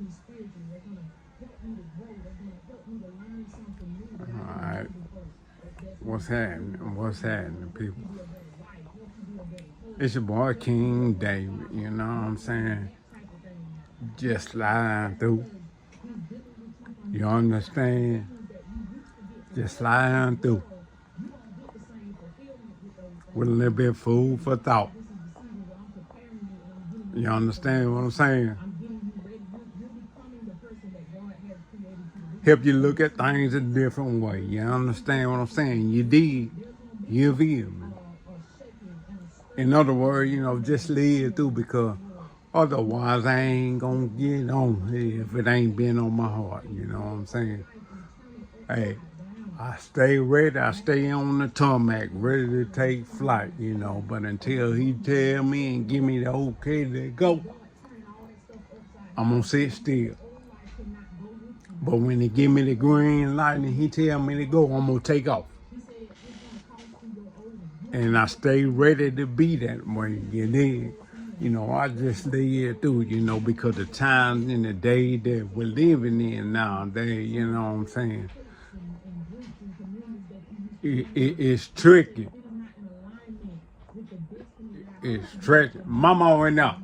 All right. What's happening? What's happening, people? It's your boy King David, you know what I'm saying? Just sliding through. You understand? Just sliding through. With a little bit of food for thought. You understand what I'm saying? Help you look at things a different way. You understand what I'm saying? You did. You feel me? In other words, just live through, because otherwise I ain't gonna get on here if it ain't been on my heart. You know what I'm saying? Hey, I stay ready. I stay on the tarmac, ready to take flight, But until he tell me and give me the okay to go, I'm gonna sit still. But when he give me the green light and he tell me to go, I'm gonna take off. And I stay ready to be that way, you dig? I just live through, because the times in the day that we're living in nowadays, you know what I'm saying? It's tricky. It's tricky. Mama over now.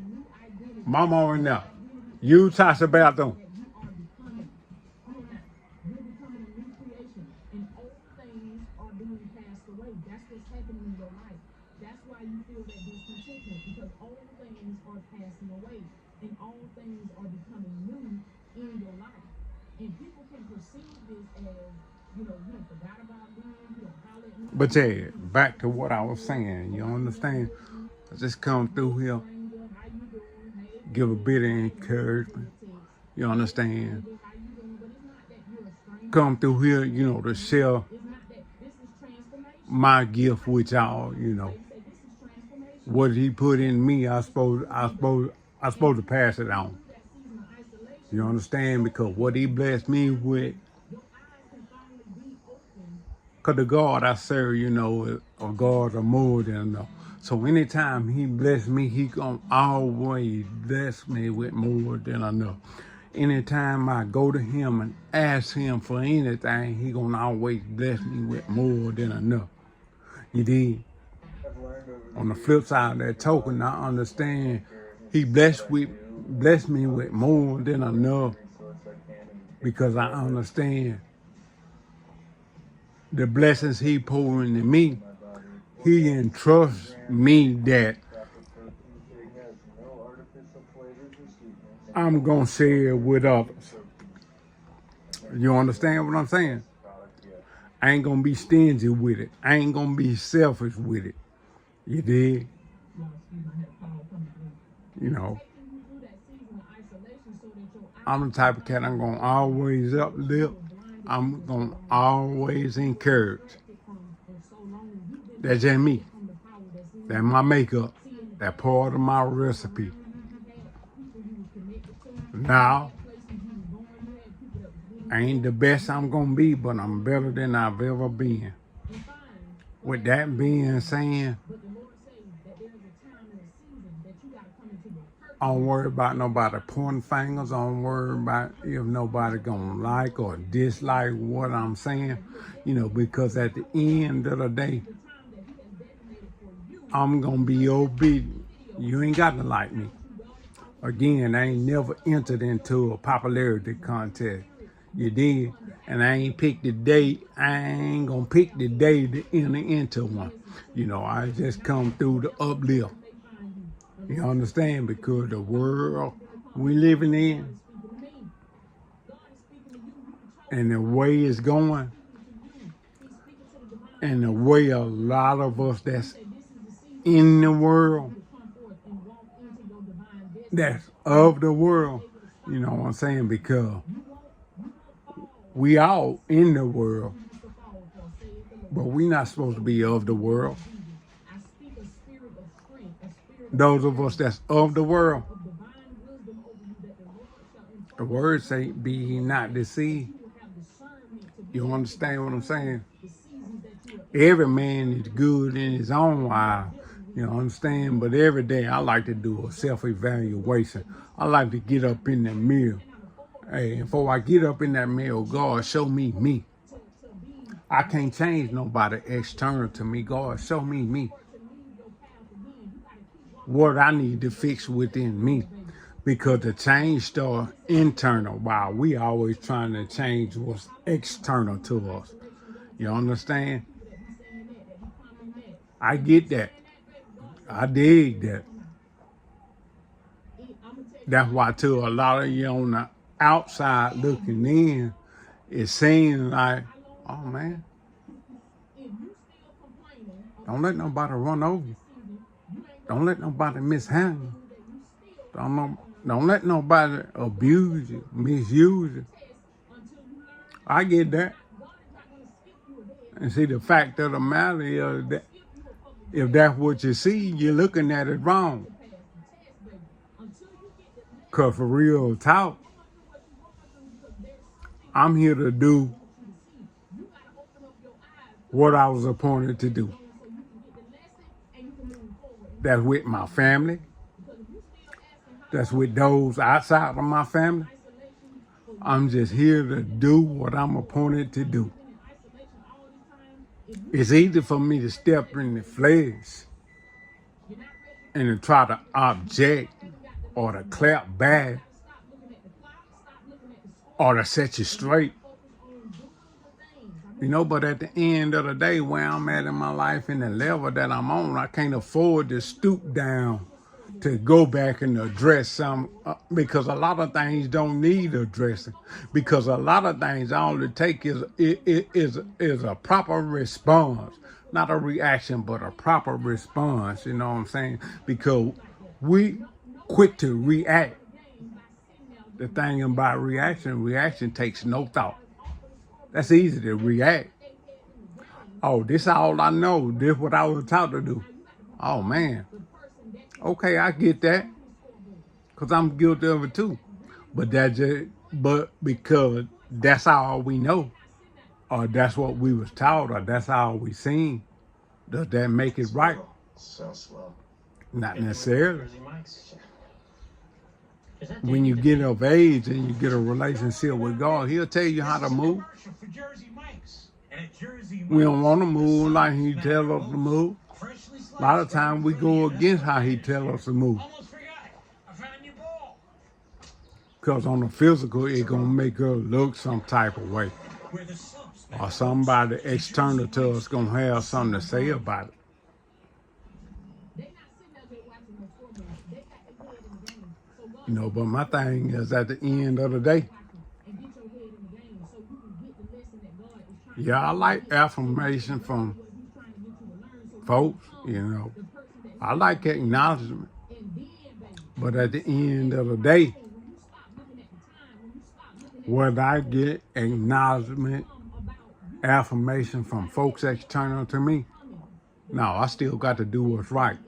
Mama over now. You touch the bathroom. But yeah, back to what I was saying, you understand? I just come through here, give a bit of encouragement, you understand? Come through here, to share my gift with y'all, What he put in me, I supposed to pass it on. You understand? Because what he blessed me with, because the God I serve, is a God of more than enough. So anytime he bless me, he gonna always bless me with more than enough. Anytime I go to him and ask him for anything, he gonna always bless me with more than enough. You did. On the flip side of that token, I understand he blessed me with more than enough, because I understand the blessings he poured into me. He entrusts me that I'm gonna share it with others. You understand what I'm saying? I ain't gonna be stingy with it. I ain't gonna be selfish with it. You dig? I'm the type of cat I'm gonna always uplift. I'm gonna always encourage. That's just me. That's my makeup. That part of my recipe. Now, I ain't the best I'm gonna be, but I'm better than I've ever been. With that being said, I don't worry about nobody pointing fingers. I don't worry about if nobody gonna like or dislike what I'm saying, because at the end of the day, I'm gonna be obedient. You ain't got to like me. Again, I ain't never entered into a popularity contest. You did. And I ain't picked the day. I ain't gonna pick the day to enter into one. I just come through the uplift. You understand? Because the world we living in and the way it's going and the way a lot of us that's in the world, that's of the world, you know what I'm saying? Because we all in the world, but we not supposed to be of the world. Those of us that's of the world, the word say, be ye not deceived. You understand what I'm saying? Every man is good in his own eye. You understand? But every day I like to do a self-evaluation. I like to get up in the mirror Hey, before I get up in that mill, God, show me me. I can't change nobody external to me. God, show me me. What I need to fix within me. Because the change starts internal while we always trying to change what's external to us. You understand? I get that. I dig that. That's why to a lot of you on the outside looking in, it seems like, oh man, don't let nobody run over you. Don't let nobody mishandle you. Don't let nobody abuse you, misuse you. I get that. And see, the fact of the matter is that if that's what you see, you're looking at it wrong. Because for real talk, I'm here to do what I was appointed to do. That's with my family. That's with those outside of my family. I'm just here to do what I'm appointed to do. It's easy for me to step in the flesh and to try to object or to clap back or to set you straight. You know, but at the end of the day, where I'm at in my life and the level that I'm on, I can't afford to stoop down to go back and address some, because a lot of things don't need addressing. Because a lot of things all it take is a proper response, not a reaction, but a proper response. You know what I'm saying? Because we quick to react. The thing about reaction takes no thought. That's easy to react. Oh, this all I know. This what I was taught to do. Oh man. Okay, I get that. Cause I'm guilty of it too. But because that's all we know, or that's what we was taught, or that's all we seen, does that make it right? So slow. Not necessarily. When you get of age and you get a relationship with God, He'll tell you how to move. We don't want to move like He tells us to move. A lot of times we go against how He tells us to move. Because on the physical, it's going to make us look some type of way. Or somebody external to us going to have something to say about it. You know, but my thing is at the end of the day, yeah, I like affirmation from folks, you know. I like acknowledgement. But at the end of the day, whether I get acknowledgement, affirmation from folks external to me, no, I still got to do what's right.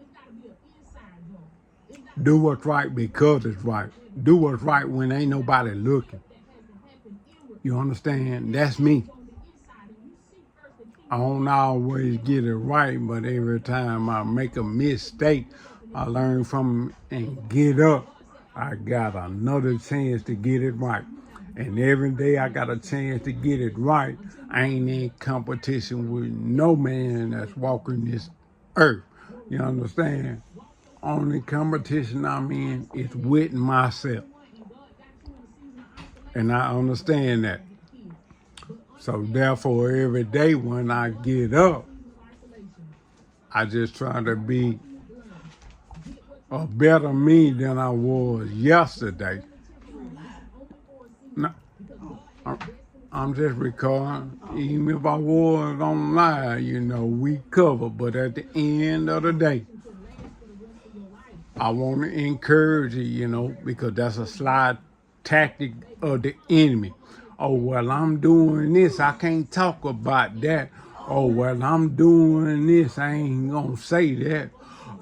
Do what's right because it's right. Do what's right when ain't nobody looking. You understand? That's me. I don't always get it right, but every time I make a mistake, I learn from it and get up. I got another chance to get it right. And every day I got a chance to get it right. I ain't in competition with no man that's walking this earth. You understand? Only competition I'm in is with myself. And I understand that. So therefore, every day when I get up, I just try to be a better me than I was yesterday. No, I'm just recording. Even if I was online, you know, we cover. But at the end of the day, I want to encourage you, you know, because that's a slide tactic of the enemy. Oh, well, I'm doing this. I can't talk about that. Oh, well, I'm doing this. I ain't going to say that.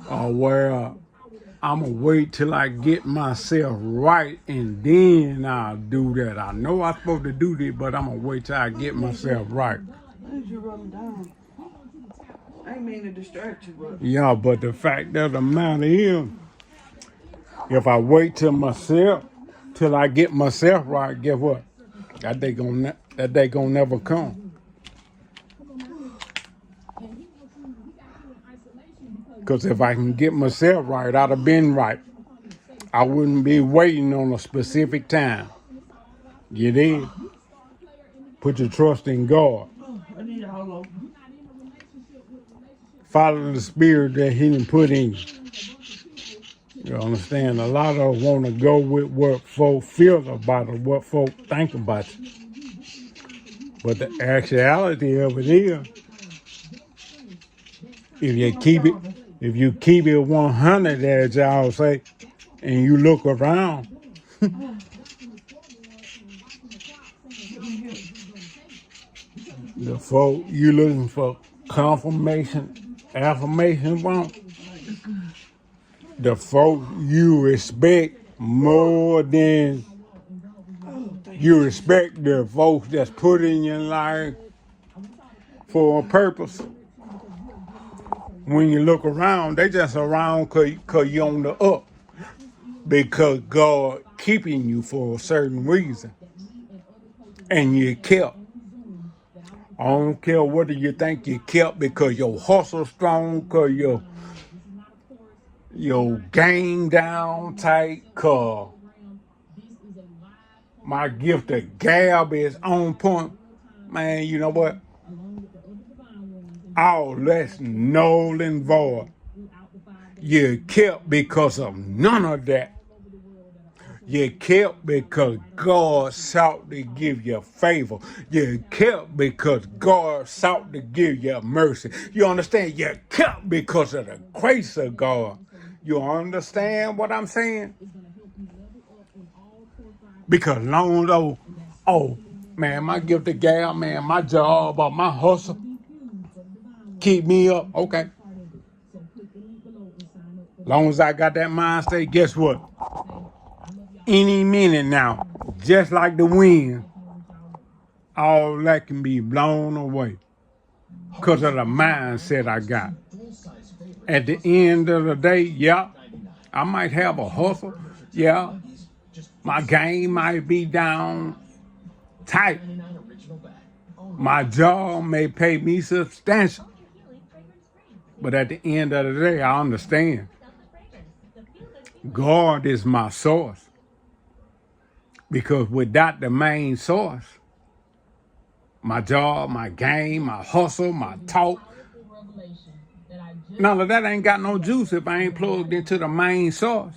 Oh, well, I'm going to wait till I get myself right and then I'll do that. I know I'm supposed to do this, but I'm going to wait till I get myself right. Why did you run me down? I ain't mean to distract you, but... Yeah, but the fact of the matter is, if I wait till myself till I get myself right, guess what? That day gonna never come. Because if I can get myself right, I'd have been right. I wouldn't be waiting on a specific time. You did. Put your trust in God. I need a hollow. Follow the spirit that He done put in you. You understand? A lot of us want to go with what folk feel about it, what folk think about you. But the actuality of it is, if you keep it 100, as y'all say, and you look around, the folk you looking for confirmation, affirmation from, the folk you respect more than you respect the folks that's put in your life for a purpose. When you look around, they just around cause you're on the up. Because God keeping you for a certain reason. And you kept. I don't care whether you think you kept because your hustle strong, cause your game down tight, cause my gift of gab is on point. Man, you know what? All that's null and void. You kept because of none of that. You kept because God sought to give you favor. You kept because God sought to give you mercy. You understand? You kept because of the grace of God. You understand what I'm saying? Because long though, oh, man, my gift of gab, man, my job or my hustle keep me up. Okay. Long as I got that mind state, guess what? Any minute now, just like the wind, all that can be blown away because of the mindset I got. At the end of the day, yeah, I might have a hustle. Yeah, my game might be down tight. My job may pay me substantial. But at the end of the day, I understand God is my source. Because without the main source, my job, my game, my hustle, my talk, none of that ain't got no juice if I ain't plugged into the main source.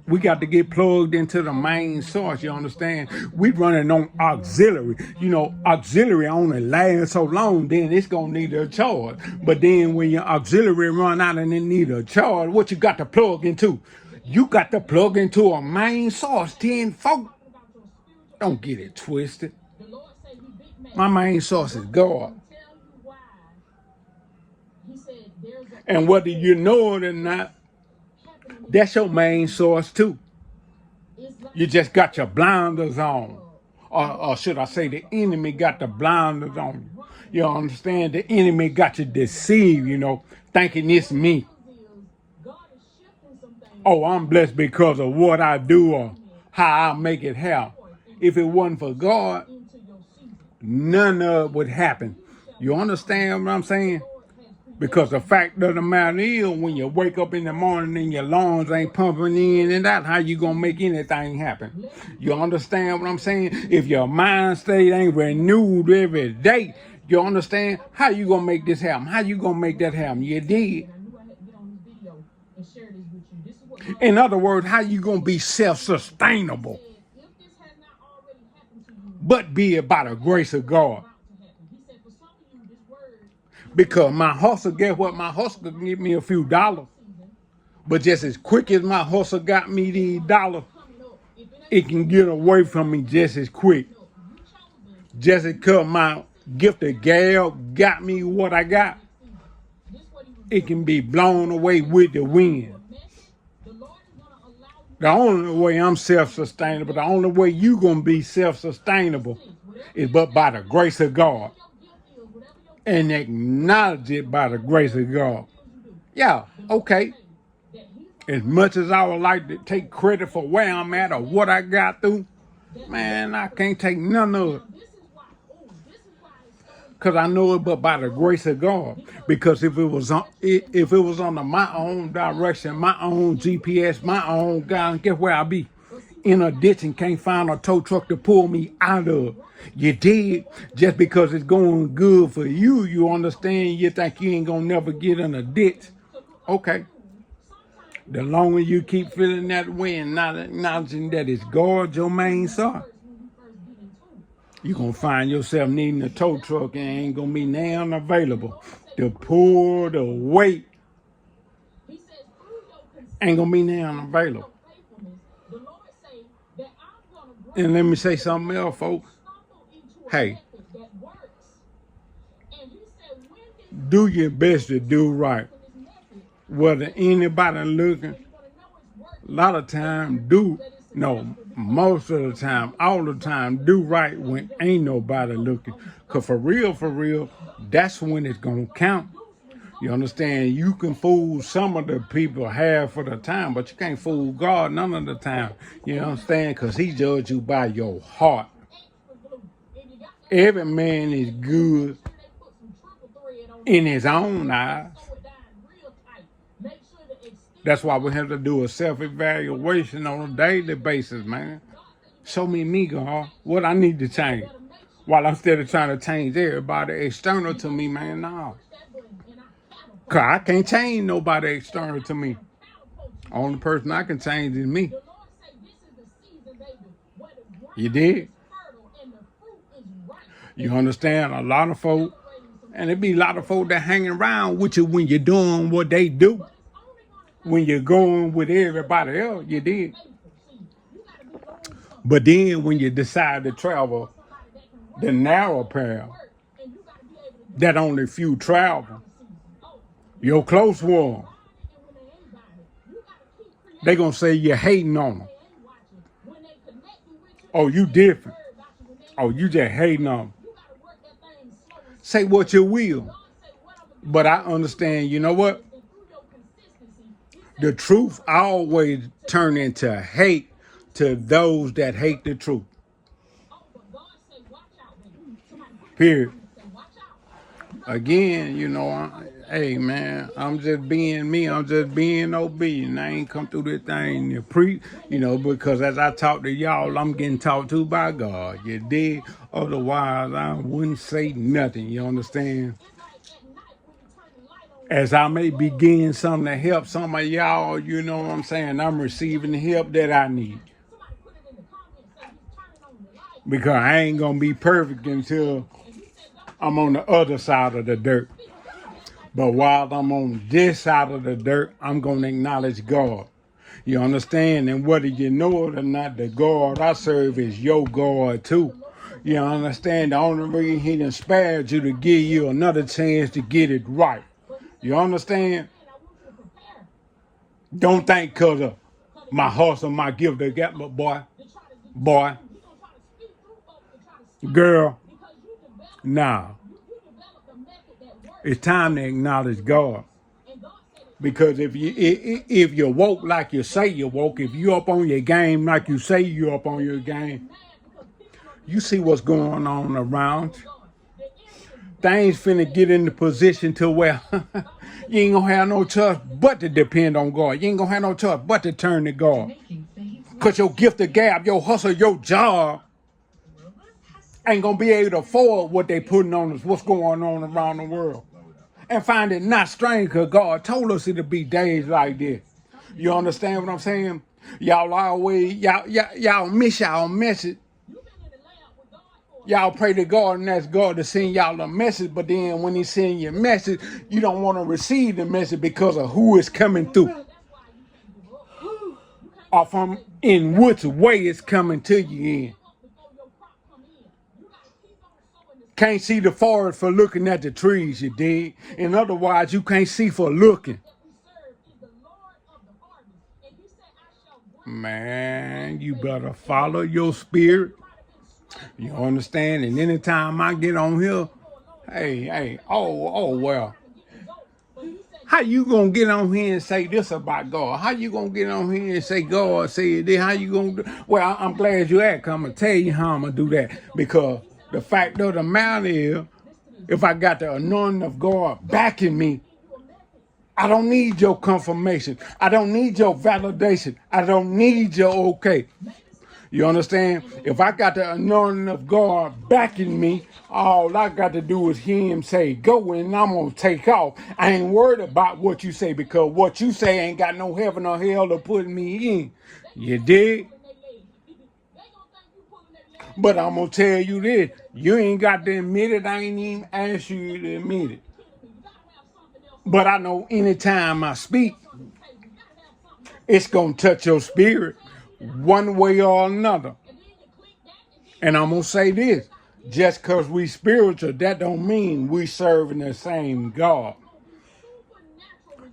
We got to get plugged into the main source, you understand? We running on auxiliary. You know, auxiliary only lasts so long, then it's going to need a charge. But then when your auxiliary run out and it need a charge, what you got to plug into? You got to plug into a main source, 10 folk. Don't get it twisted. My main source is God. And whether you know it or not, that's your main source too. You just got your blinders on. Or should I say the enemy got the blinders on you. You understand? The enemy got you deceived, you know, thinking it's me. Oh, I'm blessed because of what I do or how I make it happen. If it wasn't for God, none of it would happen. You understand what I'm saying? Because the fact of the matter is, when you wake up in the morning and your lungs ain't pumping in and out, how you gonna make anything happen? You understand what I'm saying? If your mind state ain't renewed every day, you understand? How you gonna make this happen? How you gonna make that happen? You did. In other words, how you gonna be self-sustainable? But be it by the grace of God. Because my hustle, guess what? My hustle can give me a few dollars. But just as quick as my hustle got me these dollars, it can get away from me just as quick. Just because my gift of gab got me what I got, it can be blown away with the wind. The only way I'm self-sustainable, the only way you going to be self-sustainable is but by the grace of God. And acknowledge it by the grace of God. Yeah, okay. As much as I would like to take credit for where I'm at or what I got through, man, I can't take none of it. Because I know it but by the grace of God. Because if it was under my own direction, my own GPS, my own guidance, guess where I'll be? In a ditch and can't find a tow truck to pull me out of. You did. Just because it's going good for you, you understand, you think you ain't gonna never get in a ditch. Okay. The longer you keep feeling that way and not acknowledging that it's God, your main source, you're going to find yourself needing a tow truck and ain't going to be now available to pull the weight. Ain't going to be now available. And let me say something else, folks. Hey, do your best to do right. Whether anybody looking, a lot of time most of the time, all the time, do right when ain't nobody looking. Because for real, that's when it's going to count. You understand? You can fool some of the people half of the time, but you can't fool God none of the time. You understand? Because he judge you by your heart. Every man is good in his own eyes. That's why we have to do a self-evaluation on a daily basis, man. Show me, God, what I need to change. While I'm still trying to change everybody external to me, man, no. Because I can't change nobody external to me. Only person I can change is me. You did? You understand? A lot of folk, and it be a lot of folk that hang around with you when you're doing what they do. When you're going with everybody else, you did. But then when you decide to travel the narrow path that only few travel, your close one, they going to say you're hating on them. Oh, you different. Oh, you just hating on them. Say what you will. But I understand, you know what? The truth always turn into hate to those that hate the truth. Period. Again, hey man, I'm just being me. I'm just being obedient. I ain't come through this thing to preach, because as I talk to y'all, I'm getting talked to by God. You dig? Otherwise, I wouldn't say nothing. You understand? As I may be getting something to help some of y'all, you know what I'm saying? I'm receiving the help that I need. Because I ain't going to be perfect until I'm on the other side of the dirt. But while I'm on this side of the dirt, I'm going to acknowledge God. You understand? And whether you know it or not, the God I serve is your God too. You understand? The only reason he done spared you to give you another chance to get it right. You understand? Don't think because of my hustle, my gift, they got my boy, girl. Nah. It's time to acknowledge God. Because if you woke like you say you woke, if you up on your game like you say you up on your game, you see what's going on around you. Things finna get in the position to where you ain't gonna have no choice but to depend on God. You ain't gonna have no choice but to turn to God. Because your gift of gab, your hustle, your job ain't gonna be able to afford what they putting on us, what's going on around the world. And find it not strange because God told us it'll be days like this. You understand what I'm saying? Y'all always, y'all miss y'all message. Y'all pray to God and ask God to send y'all a message, but then when he send you a message, you don't want to receive the message because of who is coming through. Or from in which way it's coming to you in. Can't see the forest for looking at the trees, you dig? In other words, you can't see for looking. Man, you better follow your spirit. You understand? And anytime I get on here, hey, well, How you gonna get on here and say this about God? How you gonna get on here and say God said this? How you gonna do? Well, I'm glad you asked. I'm gonna tell you how I'm gonna do that, because the fact of the matter is, if I got the anointing of God backing me, I don't need your confirmation. I don't need your validation. I don't need your okay. You understand? If I got the anointing of God backing me, all I got to do is hear him say, go, and I'm going to take off. I ain't worried about what you say, because what you say ain't got no heaven or hell to put me in. You dig? But I'm going to tell you this. You ain't got to admit it. I ain't even asked you to admit it. But I know anytime I speak, it's going to touch your spirit one way or another. And I'm going to say this, just because we spiritual, that don't mean we serving the same God.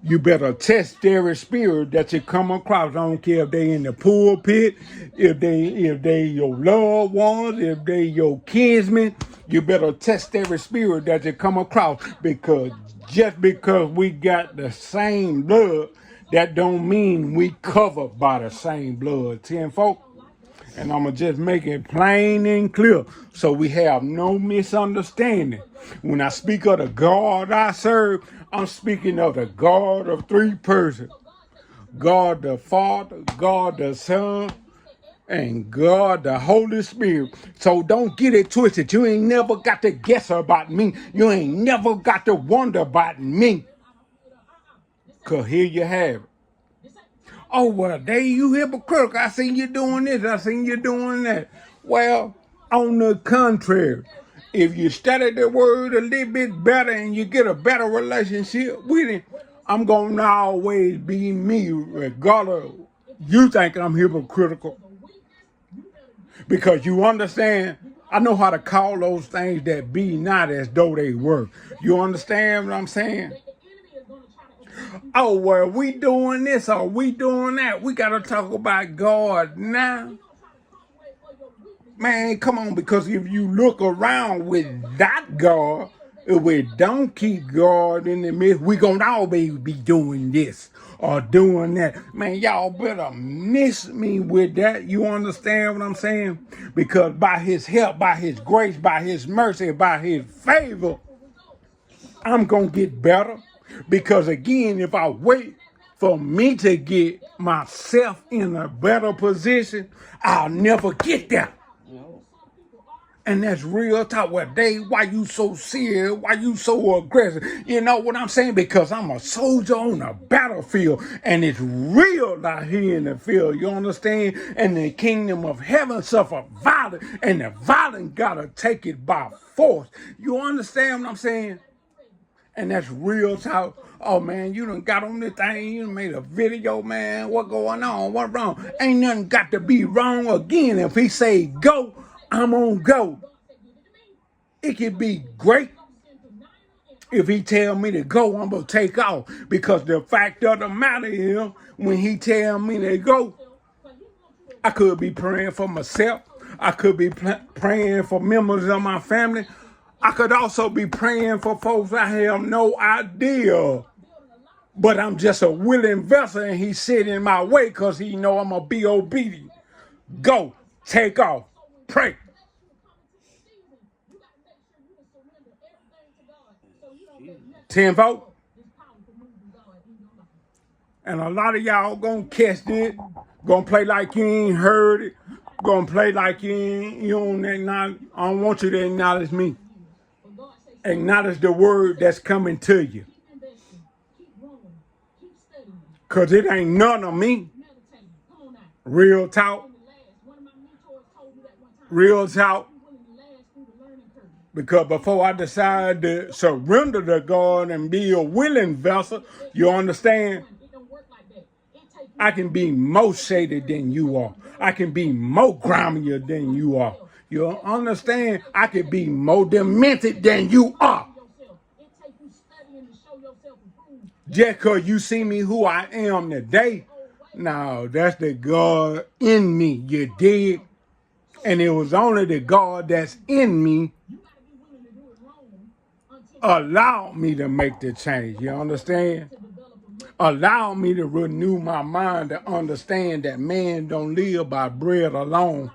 You better test every spirit that you come across. I don't care if they in the pulpit, if they your loved ones, if they your kinsmen. You better test every spirit that you come across, because just because we got the same blood, that don't mean we covered by the same blood. 10 folk. And I'm going to just make it plain and clear so we have no misunderstanding. When I speak of the God I serve, I'm speaking of the God of three persons. God the Father, God the Son, and God the Holy Spirit. So don't get it twisted. You ain't never got to guess about me. You ain't never got to wonder about me. Because here you have it. Oh, well, Dave, you hypocritical. I seen you doing this. I seen you doing that. Well, on the contrary, if you study the word a little bit better and you get a better relationship with it, I'm going to always be me, regardless. You think I'm hypocritical. Because you understand, I know how to call those things that be not as though they were. You understand what I'm saying? Oh, well, we doing this or we doing that. We got to talk about God now. Man, come on, because if you look around with that God, if we don't keep God in the midst, we going to always be doing this or doing that. Man, y'all better miss me with that. You understand what I'm saying? Because by his help, by his grace, by his mercy, by his favor, I'm going to get better. Because again, if I wait for me to get myself in a better position, I'll never get there. And that's real talk. Well, Dave, why you so serious? Why you so aggressive? You know what I'm saying? Because I'm a soldier on a battlefield, and it's real out here in the field. You understand? And the kingdom of heaven suffer violence, and the violent gotta take it by force. You understand what I'm saying? And that's real talk. Oh, man, you done got on this thing. You done made a video, man. What going on? What wrong? Ain't nothing got to be wrong again. If he say go, I'm on go. It could be great. If he tell me to go, I'm going to take off. Because the fact of the matter is, when he tell me to go, I could be praying for myself. I could be praying for members of my family. I could also be praying for folks I have no idea. But I'm just a willing vessel, and he's sitting in my way because he know I'm going to be obedient. Go, take off, pray. Tenfold. And a lot of y'all gonna catch this, gonna play like you ain't heard it, gonna play like you don't acknowledge. I don't want you to acknowledge me. Acknowledge the word that's coming to you. Cause it ain't none of me. Real talk. Real talk. Because before I decide to surrender to God and be a willing vessel, you understand? I can be more shaded than you are. I can be more grimier than you are. You understand? I can be more demented than you are. Just because you see me who I am today, no, that's the God in me. You dig? And it was only the God that's in me allowed me to make the change. You understand? Allow me to renew my mind to understand that man don't live by bread alone,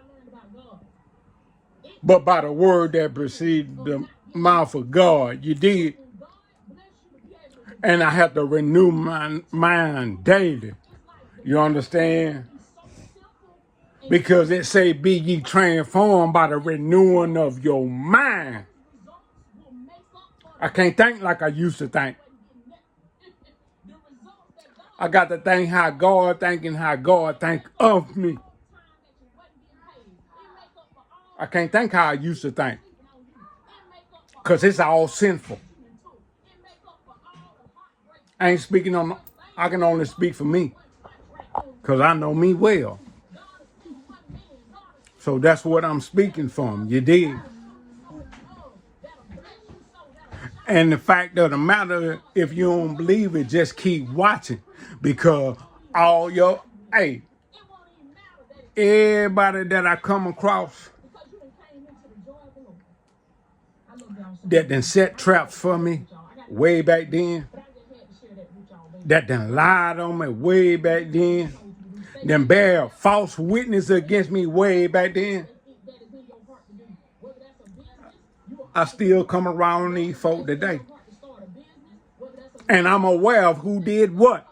but by the word that proceeds the mouth of God. You did. And I have to renew my mind daily. You understand? Because it say, be ye transformed by the renewing of your mind. I can't think like I used to think. I got to think how God think and how God think of me. I can't think how I used to think. Because it's all sinful. I ain't speaking on, I can only speak for me. Because I know me well. So that's what I'm speaking from. You dig? And the fact of the matter, if you don't believe it, just keep watching. Because all your, hey, everybody that I come across that done set traps for me way back then, that done lied on me way back then, done bear false witness against me way back then, I still come around these folk today. And I'm aware of who did what.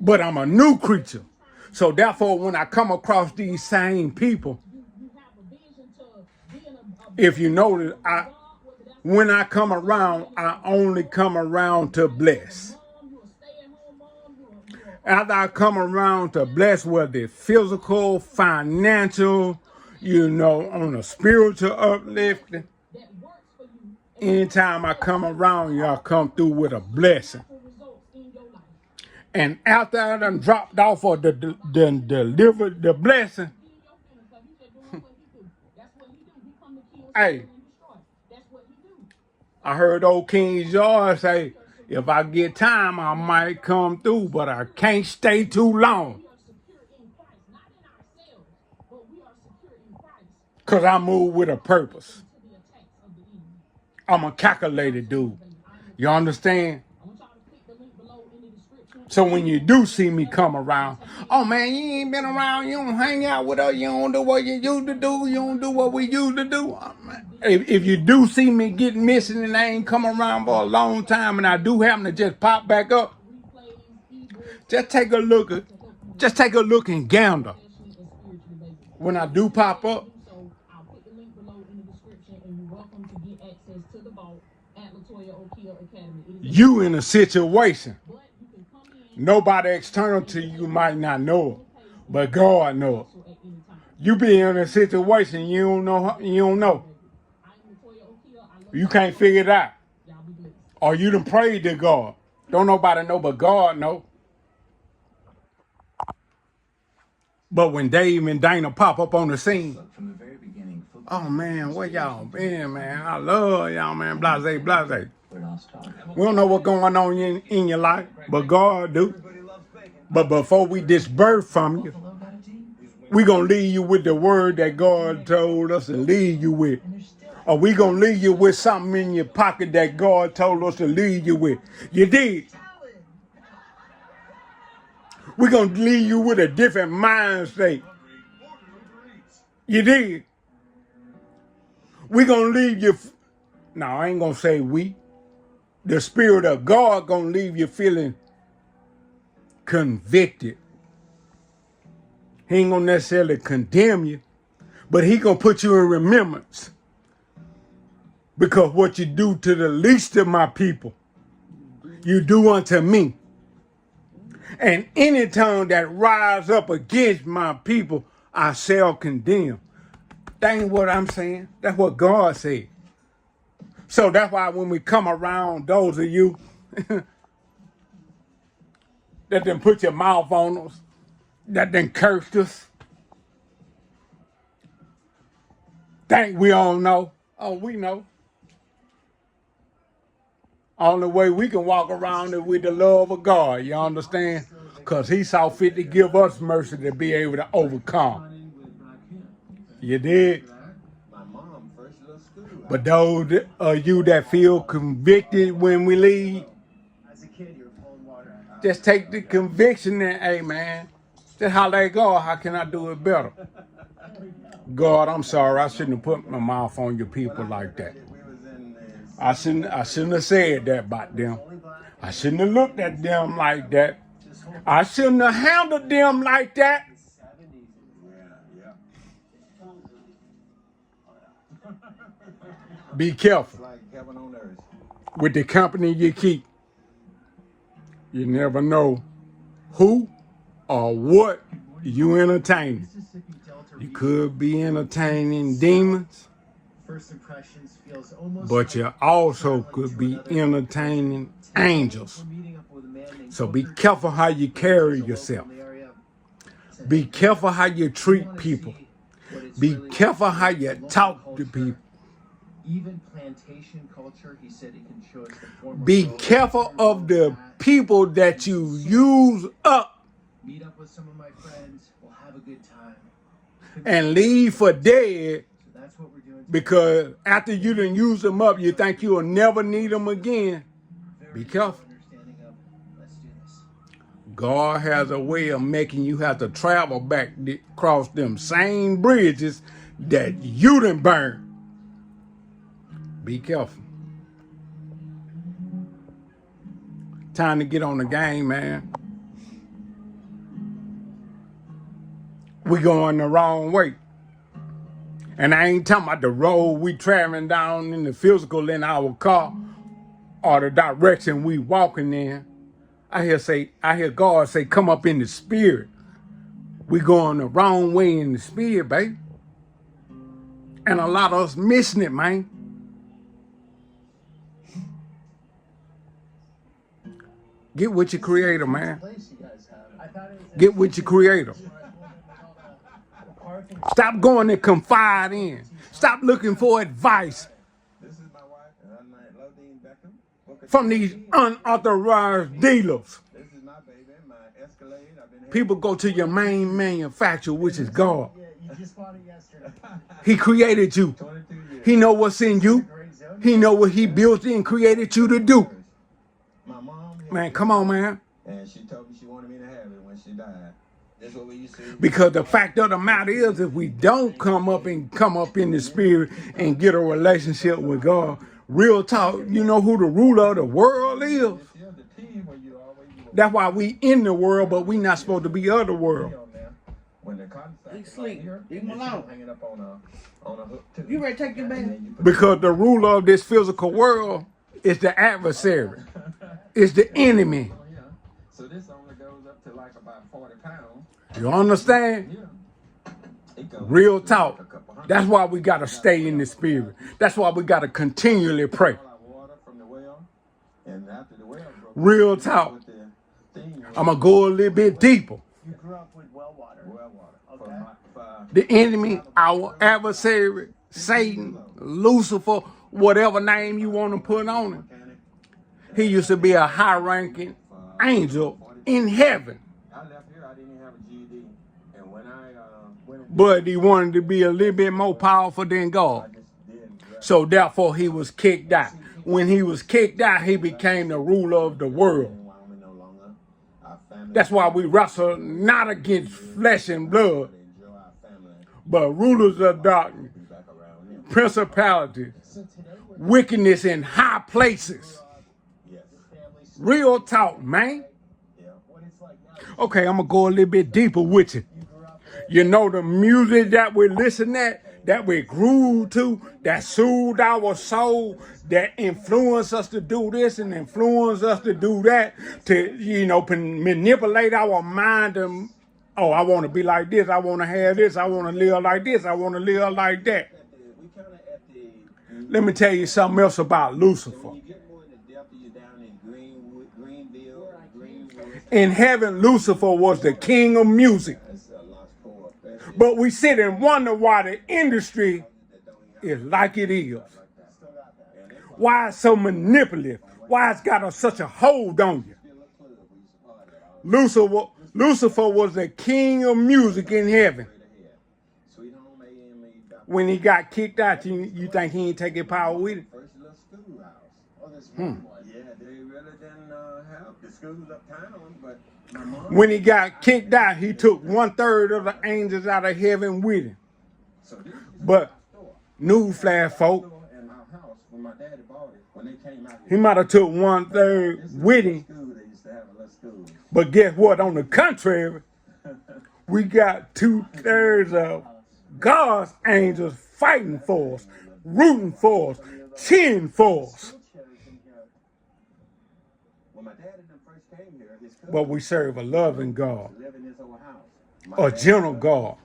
But I'm a new creature. So therefore, when I come across these same people, if you notice, when I come around, I only come around to bless. After I come around to bless, whether it's physical, financial, on a spiritual uplifting, anytime I come around, y'all come through with a blessing. And after I done dropped off or delivered the blessing, hey, I heard old King George say, if I get time, I might come through, but I can't stay too long. Because I move with a purpose. I'm a calculated dude. You understand? So when you do see me come around, oh man, you ain't been around, you don't hang out with us, you don't do what you used to do, you don't do what we used to do. If you do see me get missing and I ain't come around for a long time and I do happen to just pop back up, just take a look and gander. When I do pop up, you in a situation. Nobody external to you might not know it, but God knows. You be in a situation you don't know. You can't figure it out. Or you done prayed to God. Don't nobody know but God know. But when Dave and Dana pop up on the scene, oh man, where y'all been, man? I love y'all, man. Blase, blase. We don't know what's going on in your life, but God do. But before we disperse from you, we're going to leave you with the word that God told us to leave you with. Or we're going to leave you with something in your pocket that God told us to leave you with. You did. We're going to leave you with a different mind state. You did. We're going to leave you. Now, I ain't going to say we. The Spirit of God going to leave you feeling convicted. He ain't going to necessarily condemn you, but he going to put you in remembrance. Because what you do to the least of my people, you do unto me. And any tongue that rise up against my people, I shall condemn. That ain't what I'm saying. That's what God said. So that's why when we come around those of you that done put your mouth on us, that done cursed us, think we all know. Oh, we know. Only way we can walk around is with the love of God, you understand? Because he saw fit to give us mercy to be able to overcome. You did? But those of you that feel convicted when we leave, just take the conviction and, hey, man, that's how they go. How can I do it better? God, I'm sorry. I shouldn't have put my mouth on your people like that. I shouldn't have said that about them. I shouldn't have looked at them like that. I shouldn't have handled them like that. Be careful with the company you keep. You never know who or what you entertaining. You could be entertaining demons, but you also could be entertaining angels. So be careful how you carry yourself. Be careful how you treat people. Be careful how you talk to people. Even plantation culture, he said it can show us the former. Be careful of the people that you use up. Meet up with some of my friends. We'll have a good time. And leave for dead. So that's what we're doing. Because after you done use them up, you think you'll never need them again. Be careful. Let's do this. God has a way of making you have to travel back across them same bridges that you done burned. Be careful. Time to get on the game, man. We going the wrong way. And I ain't talking about the road we traveling down in the physical in our car or the direction we walking in. I hear God say, come up in the spirit. We going the wrong way in the spirit, babe. And a lot of us missing it, man. Get with your creator, man. Get with your creator. Stop going to confide in. Stop looking for advice from these unauthorized dealers. People go to your main manufacturer, which is God. He created you. He know what's in you. He know what he built and created you to do. Man, come on, man. And she told me she wanted me to have it when she died. That's what we used to do. Because the fact of the matter is, if we don't come up in the spirit and get a relationship with God, real talk, you know who the ruler of the world is? That's why we in the world, but we not supposed to be of the world. He sleep. Leave him alone. You ready to take your bath? Because the ruler of this physical world is the adversary. It's the enemy. So this only goes up to like about 40 pounds. You understand? Real talk. That's why we got to stay in the spirit. That's why we got to continually pray. Real talk. I'm going to go a little bit deeper. You grew up with well water. Okay. The enemy, our adversary, Satan, Lucifer, whatever name you want to put on him. He used to be a high-ranking angel in heaven. I left here, I didn't even have a GED. And when I went, But he wanted to be a little bit more powerful than God. So therefore, he was kicked out. When he was kicked out, he became the ruler of the world. That's why we wrestle not against flesh and blood, but rulers of darkness, principalities, wickedness in high places. Real talk, man. Okay, I'm going to go a little bit deeper with you. You know the music that we listen at, that we grew to, that soothed our soul, that influenced us to do this and influenced us to do that, to, manipulate our mind and, oh, I want to be like this, I want to have this, I want to live like this, I want to live like that. Let me tell you something else about Lucifer. In heaven, Lucifer was the king of music. But we sit and wonder why the industry is like it is. Why it's so manipulative. Why it's got such a hold on you. Lucifer was the king of music in heaven. when he got kicked out, you think he ain't take his power with him? First little schoolhouse. Oh, this one was. Yeah, they really didn't have the schools uptown, but my mom. When he got kicked out, he took 1/3 of the angels out of heaven with him. So this is But my store. newsflash, folk, In my house when my daddy bought it, when they came out he here. might have took 1/3 This is with the him. school they used to have a little school. But guess what? On the contrary, we got 2/3 of God's angels fighting for us, rooting for us, cheering for us. When my daddy them first came here, his cousin But we serve a loving God, lived in his old house. My a dad gentle God.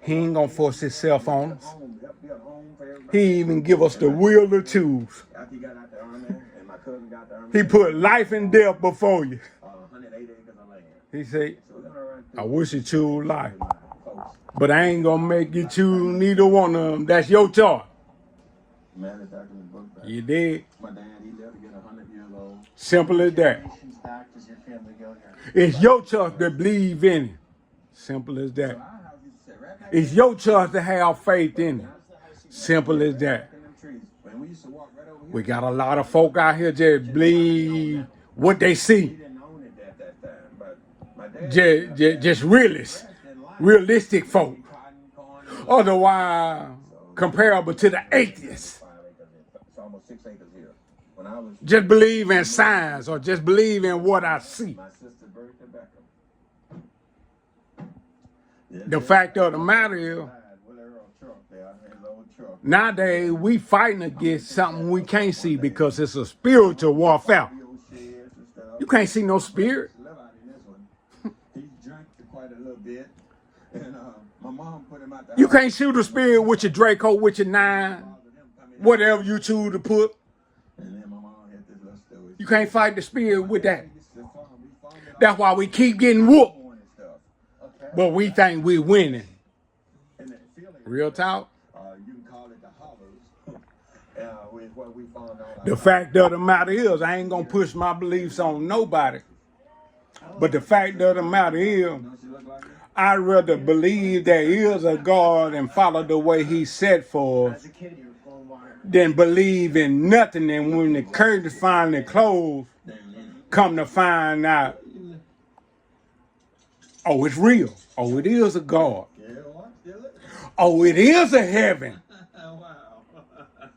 He ain't gonna force himself on us. built home for everybody. He even give us the will to choose. After he got out the army, and my cousin got the army, He put life and death before you. 108 acres of land. He said, So we're gonna run I through wish you choose life, my folks. but I ain't gonna make you choose neither one of them. That's your choice. Man, it's back in the book. Back. You did. My dad, he lived to get 100 years old. Simple as that. Generations back does your family go here? It's your choice to believe in it. Simple as that. Our house used to sit right back It's your choice to have faith in it. Simple as that. in them trees. When we used to walk right over here, We got a lot of folk out here just believe what they we see. didn't own it at that time. But my dad, Just realists, realistic folk. cotton, corn, Otherwise, comparable to the atheists. 5 acres. It's almost 6 acres here. When I was Just believe in science or just believe in what I see. my sister Bertha Beckham. The fact of the matter is, With her old truck there, his old truck. nowadays we fighting against something we can't see because it's a spiritual warfare. The old sheds and stuff. You can't see no spirit. Live out in this one. He drank quite a little bit, and my mom put him out the You house. can't shoot a spirit with your Draco, with your 9, whatever you choose to put. And then my mom had this little story. You can't fight the spirit with that. We farmed it That's why we keep getting whooped, all and stuff. Okay. but we think we're winning. And that feeling, Real talk. you can call it the hollows. With what we found out. The fact of the matter is, I ain't gonna push my beliefs on nobody. But the fact of the matter is, Don't she look like it? I'd rather believe there is a God and follow the way He set for us As a kid, you were pulling wire. than believe in nothing. And when the curtains finally closed, come to find out, oh, it's real. Oh, it is a God. Yeah, what? Still it? Oh, it is a heaven. Wow.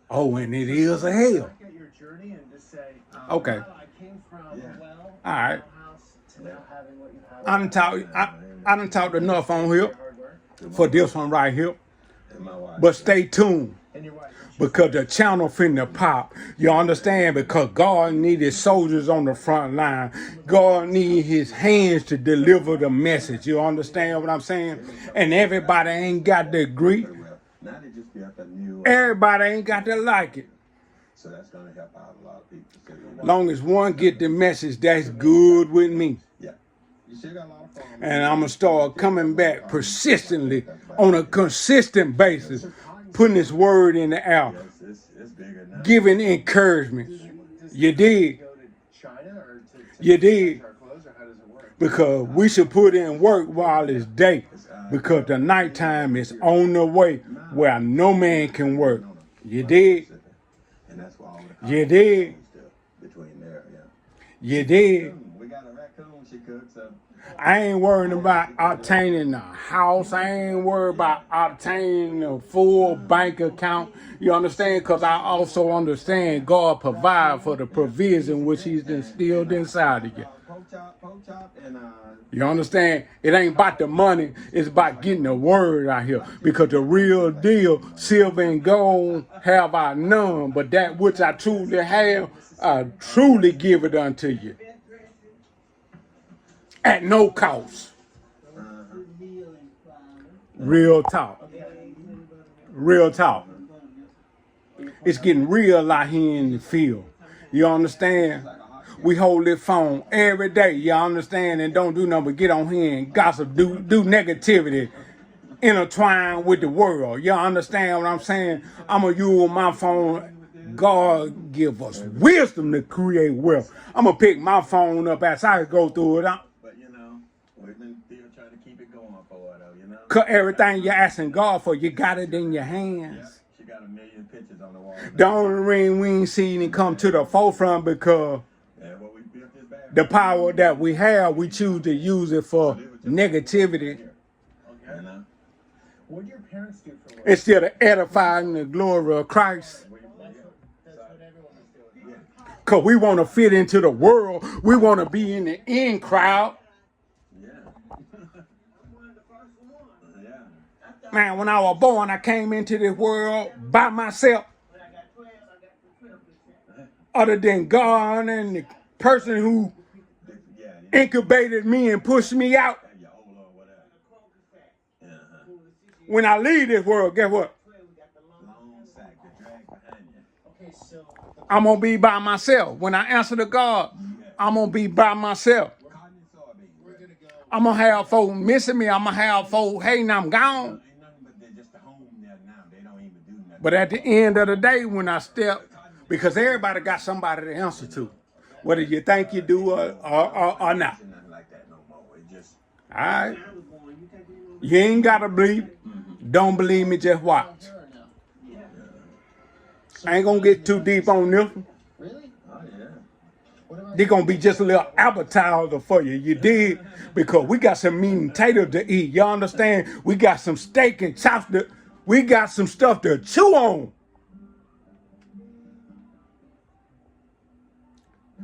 Oh, and it is a hell. Look at your journey and just say, Okay. I came from Yeah. well, All right. house to now having what you have. I done talked enough on here Hard work. for this one right here. And my wife. But stay tuned. And your wife. Because the channel finna pop. You understand? Because God needed soldiers on the front line. God need his hands to deliver the message. You understand what I'm saying? And everybody ain't got to agree. Now they just got the new. Everybody ain't got to like it. So that's gonna help out a lot of people. So Long as one get the message, that's good with me. yeah. You still got a lot of fun. And I'm going to start coming back persistently on a consistent basis, putting this word in the air, It's bigger now. giving encouragement. You did. Go to China or to You did. our clothes, or how does it work? Because we should put in work while it's day. Because the nighttime is on the way where no man can work. You did. And that's why all the You did. stuff between there, yeah. You did. We got a raccoon she cooks, so I ain't worried about obtaining a house. I ain't worried about obtaining a full bank account. You understand? Because I also understand God provide for the provision which he's instilled inside of you. pork chop, and You understand? It ain't about the money. It's about getting the word out here. Because the real deal, silver and gold have I none. But that which I truly have, I truly give it unto you. At no cost. Real talk. Real talk. It's getting real out here in the field. You understand? We hold this phone every day. You understand? And don't do nothing but get on here and gossip, do negativity, intertwine with the world. You understand what I'm saying? I'm going to use my phone. God give us wisdom to create wealth. I'm going to pick my phone up as I go through it. but you know, we've been still trying to keep it going for it, though, you know. Cause everything you're asking God for, you got it in your hands. She got a million pictures on the wall. The only reason we ain't seen it come to the forefront because What we built this back. the power that we have, we choose to use it for negativity What do your parents do for work? instead of edifying the glory of Christ. That's what everyone is doing. Cause we want to fit into the world. We want to be in the in crowd. Yeah. Yeah. Man, when I was born, I came into this world by myself. Other than God and the person who incubated me and pushed me out. When I leave this world, guess what? Okay, so I'm going to be by myself. When I answer to God, I'm going to be by myself. we're gonna go. I'm going to have folk missing me. I'm going to have folk hating I'm gone. But at the end of the day, when I step, because everybody got somebody to answer to, whether you think you do or not. All right? You ain't got to believe. Don't believe me, just watch. I ain't going to get too deep on this. Really? Oh, yeah. What about They're going to be just a little appetizer for you. You dig? Because we got some meat and taters to eat. You understand? We got some steak and chops. We got some stuff to chew on.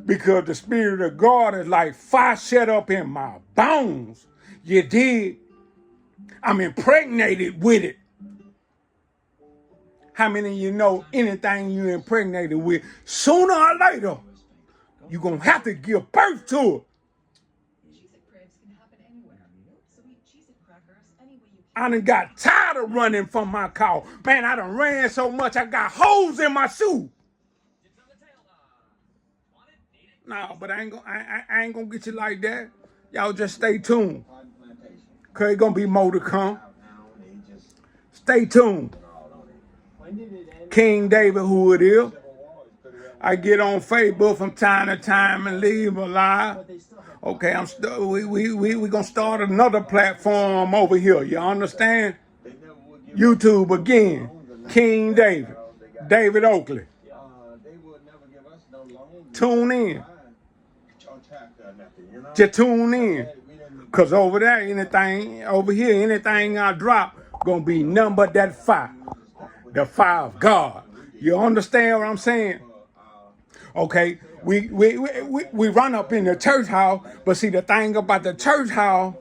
Because the Spirit of God is like fire shut up in my bones. You dig? I'm impregnated with it. How many of you know anything you impregnated with, sooner or later, you're going to have to give birth to it. Cheez-It cribs can happen anywhere. So eat Cheez-It crackers any way you I done got tired of running from my call. Man, I done ran so much, I got holes in my shoe. No, but I ain't gonna get you like that. Y'all just stay tuned. Cause it's gonna be more to come. Stay tuned. when did it end? King David, who it is. I get on Facebook from time to time and leave a lie. But they still have Okay, we gonna start another platform over here. You understand? YouTube again. King David. David Oakley. They would never give us no loan. Tune in. Or tractor or nothing, you know? Just tune in. Cause over there, anything I drop gonna be nothing but that fire. The fire of God. You understand what I'm saying? Okay, we run up in the church house, but see the thing about the church house,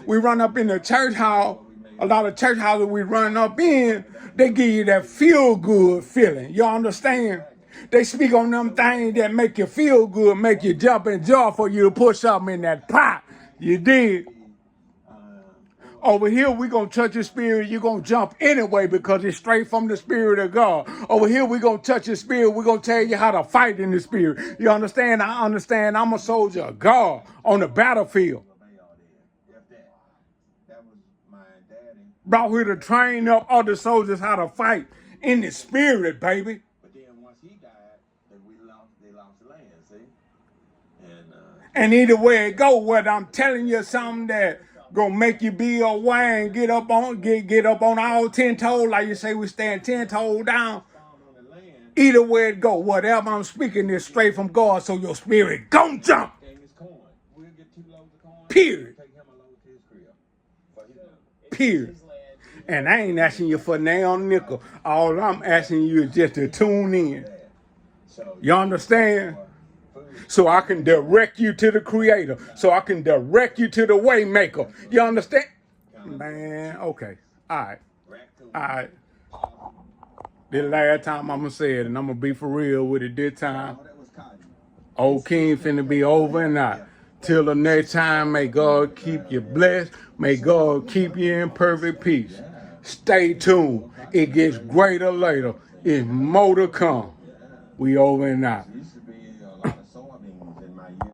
we run up in the church house, a lot of church houses we run up in, they give you that feel good feeling. You understand? They speak on them things that make you feel good, make you jump and jaw for you to put something in that pot. You did. Over here, we going to touch your spirit. You're going to jump anyway because it's straight from the Spirit of God. Over here, we're going to touch your spirit. We're going to tell you how to fight in the spirit. You understand? I understand. I'm a soldier of God on the battlefield. That was my daddy. Brought here to train up other soldiers how to fight in the spirit, baby. But then once he died, they lost the land, see? And either way it go, whether I'm telling you something that gonna make you be away and get up on all 10 toes, like you say we stand 10 toes down. Either way it go, whatever I'm speaking is straight from God, so your spirit gon' jump. We'll get 2 loads of corn. Period. Take him a load to his crib. For his Period. And I ain't asking you for nail nickel. All I'm asking you is just to tune in. You understand? So I can direct you to the Creator. So I can direct you to the Waymaker. You understand? Man, okay. All right. All right. This last time I'm going to say it, and I'm going to be for real with it this time. Old King finna be over and out. Till the next time, may God keep you blessed. May God keep you in perfect peace. Stay tuned. It gets greater later. It's more to come. We over and out.